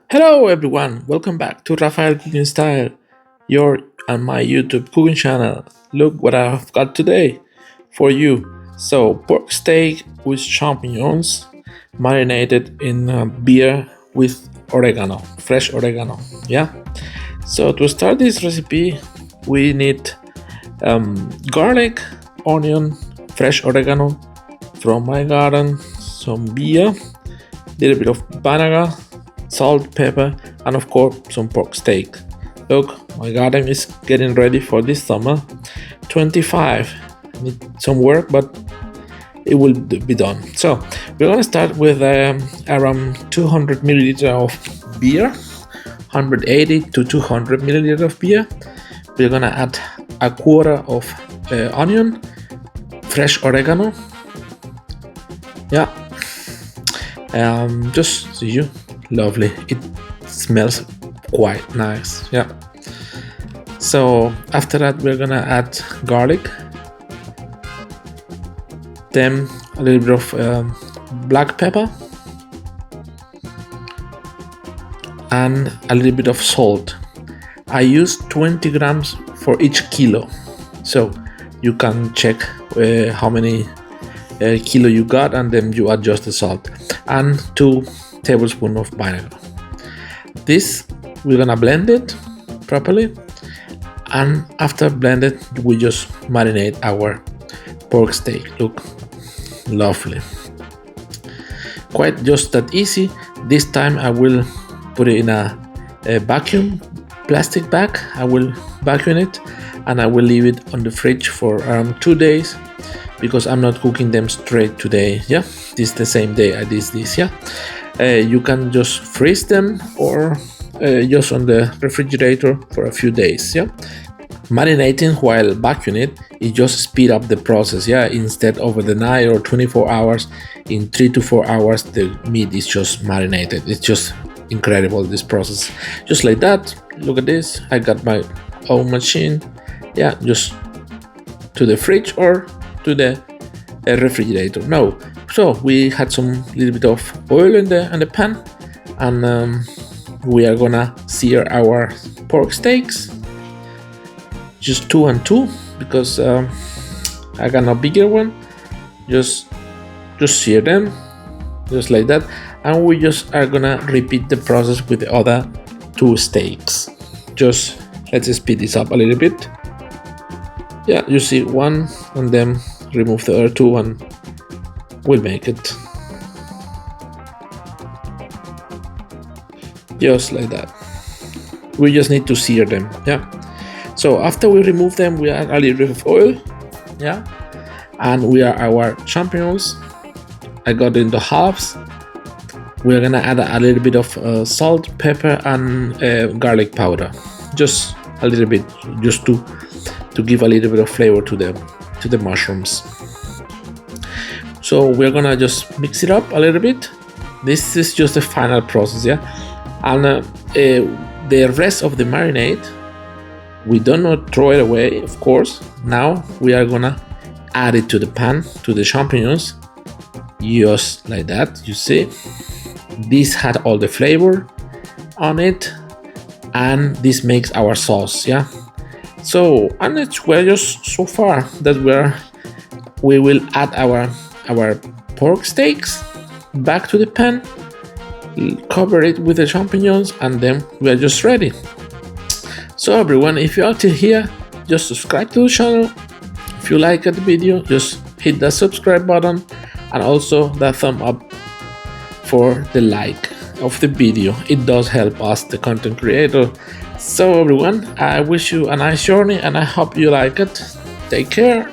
Hello everyone, welcome back to Rafael Cooking Style, your and my YouTube cooking channel. Look what I've got today for you. So, pork steak with champignons marinated in beer with oregano, fresh oregano. Yeah. So to start this recipe, we need garlic, onion, fresh oregano from my garden, some beer, little bit of vinegar, salt, pepper, and of course some pork steak. Look, my garden is getting ready for this summer 25. Need some work, but it will be done. So we're gonna start with around 200 milliliter of beer, 180 to 200 milliliter of beer. We're gonna add a quarter of onion, fresh oregano. Yeah, just see you. Lovely. It smells quite nice. Yeah. So after that, we're gonna add garlic, then a little bit of black pepper, and a little bit of salt. I use 20 grams for each kilo, so you can check how many kilo you got, and then you adjust the salt, and 2 tablespoons of vinegar. This we're gonna blend it properly, and after blended we just marinate our pork steak. Look, lovely, quite just that easy. This time I will put it in a vacuum plastic bag. I will vacuum it and I will leave it on the fridge for around 2 days, because I'm not cooking them straight today. Yeah, this is the same day I did this. Yeah, you can just freeze them or just on the refrigerator for a few days. Yeah, marinating while vacuuming it just speed up the process. Yeah, instead over the night or 24 hours, in 3 to 4 hours the meat is just marinated. It's just incredible, this process. Just like that. Look at this, I got my own machine. Yeah, just to the fridge or to the refrigerator. No, so we had some little bit of oil in the pan, and we are gonna sear our pork steaks, just 2 and 2, because I got a bigger one. Just sear them just like that, and we just are gonna repeat the process with the other 2 steaks. Just let's speed this up a little bit. Yeah, you see one, and then remove the other 2 and we'll make it just like that. We just need to sear them. Yeah, so after we remove them, we add a little bit of oil. Yeah, and we are our champignons. I got in the halves. We're gonna add a little bit of salt, pepper, and garlic powder, just a little bit, just to give a little bit of flavor to the mushrooms. So we're gonna just mix it up a little bit. This is just the final process. Yeah, and the rest of the marinade, we do not throw it away, of course. Now we are gonna add it to the pan, to the champignons, just like that. You see, this had all the flavor on it, and this makes our sauce. Yeah, so, and we're just so far that we will add our pork steaks back to the pan, cover it with the champignons, and then we are just ready. So everyone, if you are till here, just subscribe to the channel. If you like the video, just hit the subscribe button, and also the thumb up for the like of the video. It does help us, the content creator. So everyone, I wish you a nice journey, and I hope you like it. Take care.